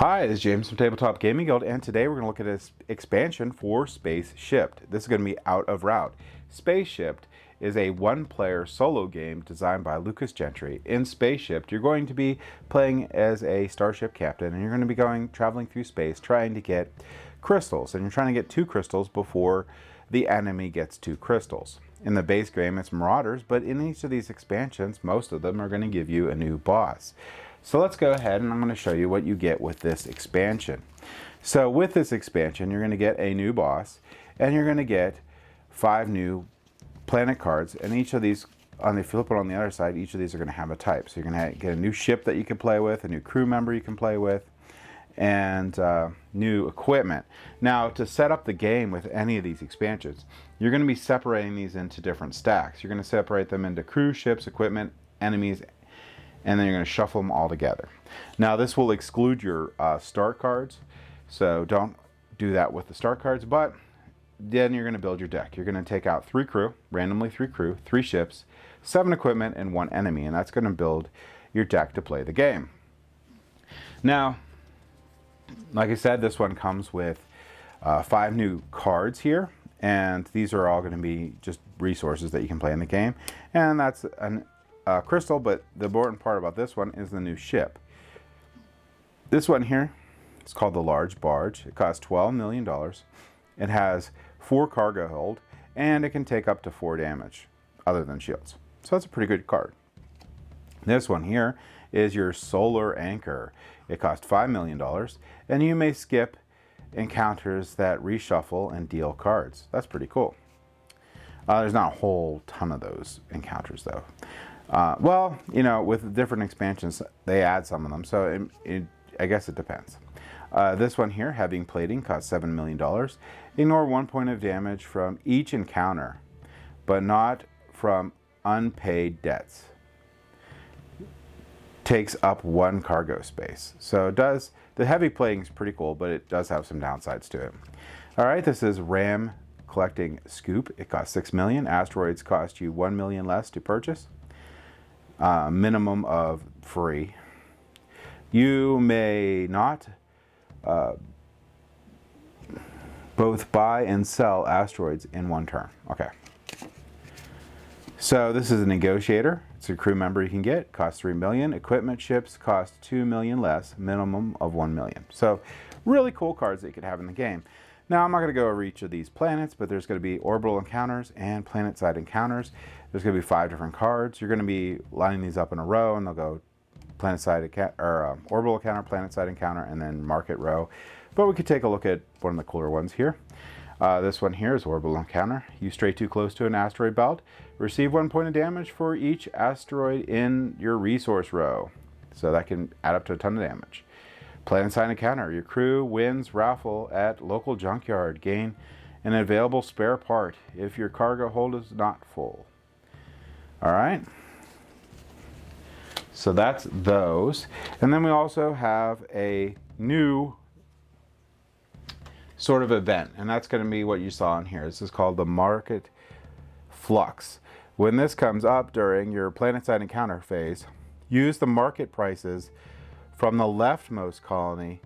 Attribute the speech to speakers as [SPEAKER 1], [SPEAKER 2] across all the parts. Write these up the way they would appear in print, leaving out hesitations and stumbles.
[SPEAKER 1] Hi, this is James from Tabletop Gaming Guild, and today we're going to look at this expansion for SpaceShipped. This is going to be out of route. SpaceShipped is a one-player solo game designed by Lucas Gentry. In SpaceShipped, you're going to be playing as a starship captain, and you're going to be traveling through space trying to get crystals, and you're trying to get 2 crystals before the enemy gets 2 crystals. In the base game, it's Marauders, but in each of these expansions, most of them are going to give you a new boss. So let's go ahead and I'm going to show you what you get with this expansion. So with this expansion, you're going to get a new boss, and you're going to get 5 new planet cards, and each of these, if you flip it on the other side, each of these are going to have a type. So you're going to get a new ship that you can play with, a new crew member you can play with, and new equipment. Now, to set up the game with any of these expansions, you're going to be separating these into different stacks. You're going to separate them into crew, ships, equipment, enemies, and then you're going to shuffle them all together. Now, this will exclude your start cards, so don't do that with the start cards, but then you're going to build your deck. You're going to take out 3 crew, randomly 3 crew, 3 ships, 7 equipment, and 1 enemy, and that's going to build your deck to play the game. Now, like I said, this one comes with 5 new cards here, and these are all going to be just resources that you can play in the game, and that's an crystal, but the important part about this one is the new ship. This one here, it's called the Large Barge. It costs $12 million. It has 4 cargo hold, and it can take up to 4 damage, other than shields. So that's a pretty good card. This one here is your Solar Anchor. It costs $5 million, and you may skip encounters that reshuffle and deal cards. That's pretty cool. There's not a whole ton of those encounters, though. Well, you know, with different expansions, they add some of them, so I guess it depends. This one here, Heavy Plating, costs $7 million. Ignore 1 point of damage from each encounter, but not from unpaid debts. Takes up 1 cargo space. So it does, the Heavy Plating is pretty cool, but it does have some downsides to it. Alright, this is Ram Collecting Scoop. It costs $6 million. Asteroids cost you $1 million less to purchase. Minimum of free. You may not both buy and sell asteroids in 1 turn. Okay. So this is a negotiator. It's a crew member you can get. Costs $3 million. Equipment ships cost $2 million less. Minimum of $1 million. So really cool cards that you could have in the game. Now, I'm not going to go over each of these planets, but there's going to be orbital encounters and planet-side encounters. There's going to be 5 different cards. You're going to be lining these up in a row, and they'll go planet-side or orbital encounter, planet-side encounter, and then market row. But we could take a look at one of the cooler ones here. This one here is orbital encounter. You stray too close to an asteroid belt. Receive 1 point of damage for each asteroid in your resource row. So that can add up to a ton of damage. Planet-side encounter. Your crew wins raffle at local junkyard. Gain an available spare part if your cargo hold is not full. Alright. So that's those. And then we also have a new sort of event. And that's going to be what you saw in here. This is called the Market Flux. When this comes up during your planet-side encounter phase, use the market prices from the leftmost colony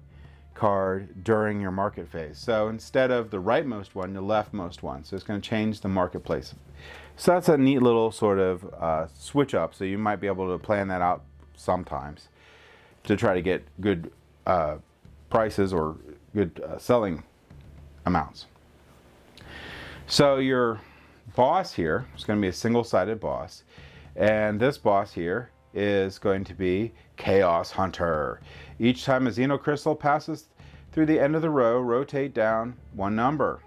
[SPEAKER 1] card during your market phase. So instead of the rightmost one, the leftmost one. So it's going to change the marketplace. So that's a neat little sort of switch up. So you might be able to plan that out sometimes to try to get good prices or good selling amounts. So your boss here is going to be a single-sided boss. And this boss here is going to be Chaos Hunter. Each time a xenocrystal passes through the end of the row, rotate down 1 number.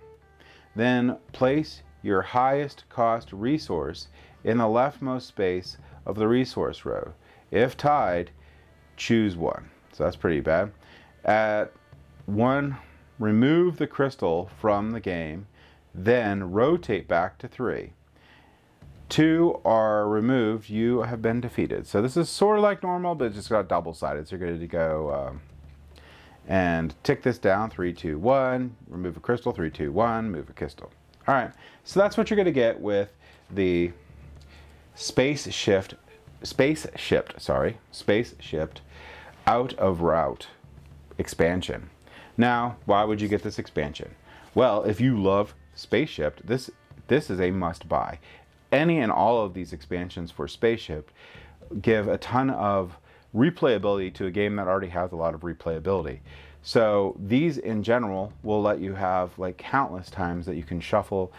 [SPEAKER 1] Then place your highest cost resource in the leftmost space of the resource row. If tied, choose 1. So that's pretty bad. At 1, remove the crystal from the game, then rotate back to 3. 2 are removed, you have been defeated. So this is sort of like normal, but it's just got double-sided. So you're going to go and tick this down, 3, 2, 1, remove a crystal, 3, 2, 1, move a crystal. All right, so that's what you're going to get with the SpaceShipped out of route expansion. Now, why would you get this expansion? Well, if you love SpaceShipped, this is a must buy. Any and all of these expansions for SpaceShipped give a ton of replayability to a game that already has a lot of replayability. So these in general will let you have like countless times that you can shuffle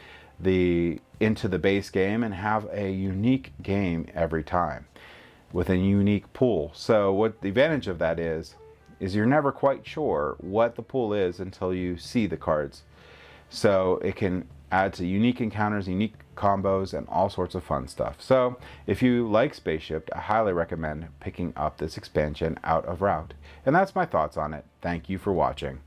[SPEAKER 1] into the base game and have a unique game every time with a unique pool. So what the advantage of that is you're never quite sure what the pool is until you see the cards. So it can add to unique encounters, unique combos, and all sorts of fun stuff. So if you like SpaceShipped, I highly recommend picking up this expansion, Out of Route. And that's my thoughts on it. Thank you for watching.